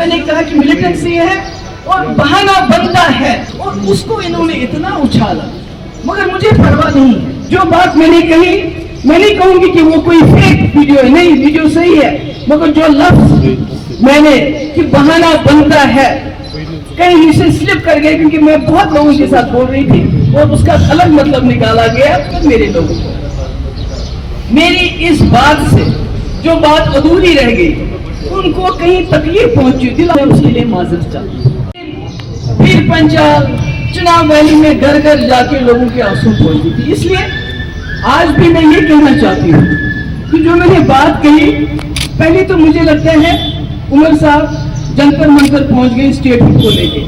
मैंने कहा कि मिलिटेंसी है और बहाना बनता है, और उसको इन्होंने इतना उछाला, मगर मुझे परवाह नहीं है। जो बात मैंने कही, मैं नहीं कहूंगी कि वो कोई फेक वीडियो है, नहीं, वीडियो सही है, मगर जो लफ्ज मैंने कि बहाना बनता है कहीं इसे स्लिप कर गए, क्योंकि मैं बहुत लोगों के साथ बोल रही थी और उसका अलग मतलब निकाला गया तो मेरे लोगों को। मेरी इस बात से जो बात अधूरी रह गई, उनको कहीं तकलीफ पहुंची, दिल में उसके लिए माजरत चाहती हूं। फिर पंचाल चुनाव वैली में घर घर जाके लोगों के आंसू पहुंची थी। इसलिए आज भी मैं ये कहना चाहती हूँ कि जो मैंने बात कही, पहले तो मुझे लगता है उमर साहब जंतर मंतर पहुंच गए स्टेट को लेके,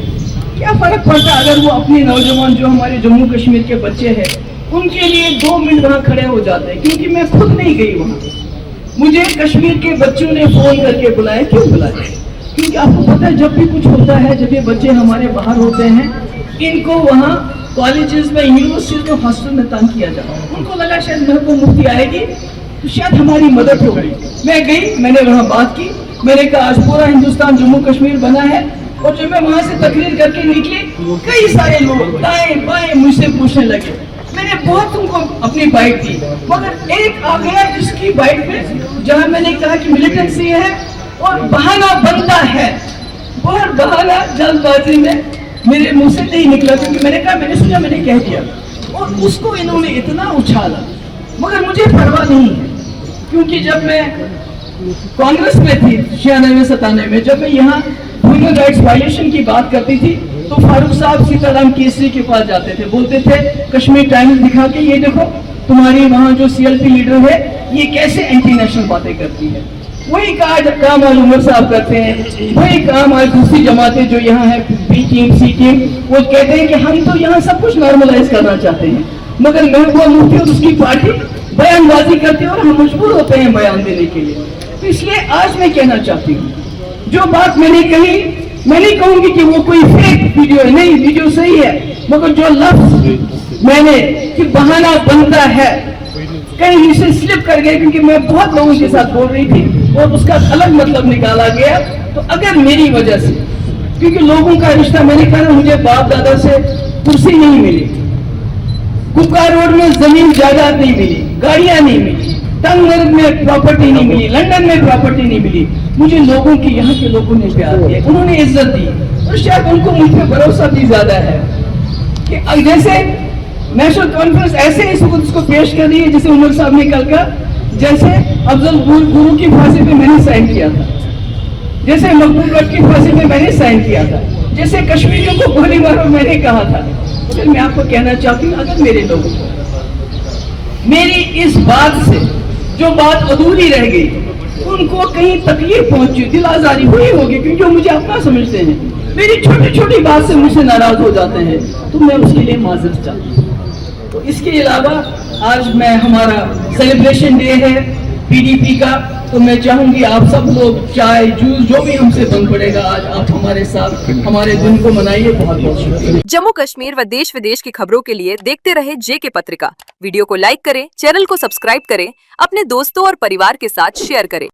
क्या फर्क पड़ता अगर वो अपने नौजवान जो हमारे जम्मू कश्मीर के बच्चे हैं उनके लिए 2 मिनट वहां खड़े हो जाते हैं, क्योंकि मैं खुद नहीं गई वहां। मुझे कश्मीर के बच्चों ने फोन करके बुलाया। क्यों बुलाया? क्योंकि आपको पता है जब भी कुछ होता है, जब ये बच्चे हमारे बाहर होते हैं, इनको वहाँ कॉलेजेस में, यूनिवर्सिटीज में, हॉस्टल में तंग किया जाता है। उनको लगा शायद मेरे को मुफ्ती आएगी तो शायद हमारी मदद हो गई। मैं गई, मैंने वहाँ बात की, मैंने कहा आज पूरा हिंदुस्तान जम्मू कश्मीर बना है, और जब मैं वहाँ से तकरीर करके निकली, कई सारे लोग दाएं बाएं मुझसे पूछने लगे। मैंने बहुत उनको अपनी बाइट दी, मगर एक आ गया जिसकी बाइट में जहाँ मैंने कहा कि मिलिटेंसी है और बहाना बनता है, और बहाना जल्दबाजी में मेरे मुंह से नहीं निकला, क्योंकि मैंने कहा, मैंने सोचा मैंने कह दिया, और उसको इन्होंने इतना उछाला, मगर मुझे परवाह नहीं है। क्योंकि जब मैं कांग्रेस में थी 96-97 में, जब मैं यहाँ ह्यूमन राइट्स वायलेशन की बात करती थी तो फारूक साहब सीताराम केसरी के पास जाते थे, बोलते थे कश्मीर टाइम्स दिखा के, ये देखो तुम्हारी वहाँ जो CLP लीडर है ये कैसे एंटी नेशनल बातें करती है। वही काम आज उमर साहब करते हैं, वही काम आज दूसरी जमातें जो यहाँ है, B टीम C टीम, वो कहते हैं कि हम तो यहाँ सब कुछ नॉर्मलाइज करना चाहते हैं, मगर महबूबा मुफ्ती और उसकी पार्टी बयानबाजी करते हैं और हम मजबूर होते हैं बयान देने के लिए। तो इसलिए आज मैं कहना चाहती हूँ, जो बात मैंने कही, मैं नहीं कहूंगी कि वो कोई फेक वीडियो है, नहीं, वीडियो सही है, मगर जो लफ्ज मैंने कि बहाना बनता है कहीं इसे स्लिप कर गए, क्योंकि मैं बहुत लोगों के साथ बोल रही थी और उसका अलग मतलब निकाला गया। तो अगर मेरी वजह से, क्योंकि लोगों का रिश्ता, मैंने कहा मुझे बाप दादा से कुर्सी नहीं मिली, कुपका रोड में जमीन जायदाद नहीं मिली, गाड़ियां नहीं मिली, तंगमर्ग में प्रॉपर्टी नहीं मिली, लंदन में प्रॉपर्टी नहीं मिली, मुझे लोगों की, यहाँ के लोगों ने प्यार दिया, उन्होंने इज्जत दी, और शायद उनको मुझ पे भरोसा भी ज्यादा है कि जैसे नेशनल कॉन्फ्रेंस ऐसे इस वक्त उसको पेश कर रही है, जैसे उमर साहब ने कल का, जैसे अफजल गुरु की फांसी पे मैंने साइन किया था, जैसे मकबूल भट्ट की फांसी पे मैंने साइन किया था, जैसे कश्मीरियों को गोली मारो मैंने कहा था। फिर मैं आपको कहना चाहती हूँ, अगर मेरे लोगों को मेरी इस बात से जो बात अधूरी रह गई, उनको कहीं तकलीफ पहुंची, दिल आजारी हुई होगी, क्योंकि वो मुझे अपना समझते हैं, मेरी छोटी छोटी बात से मुझसे नाराज हो जाते हैं, तो मैं उसके लिए माजरत चाहती हूँ। तो इसके अलावा आज मैं, हमारा सेलिब्रेशन डे है PDP का, तो मैं चाहूंगी आप सब लोग चाय जूस जो भी हमसे बन पड़ेगा, आज आप हमारे साथ हमारे दिन को मनाइए। बहुत बहुत शुक्रिया। जम्मू कश्मीर व देश विदेश की खबरों के लिए देखते रहे JK पत्रिका। वीडियो को लाइक करें, चैनल को सब्सक्राइब करें, अपने दोस्तों और परिवार के साथ शेयर करें।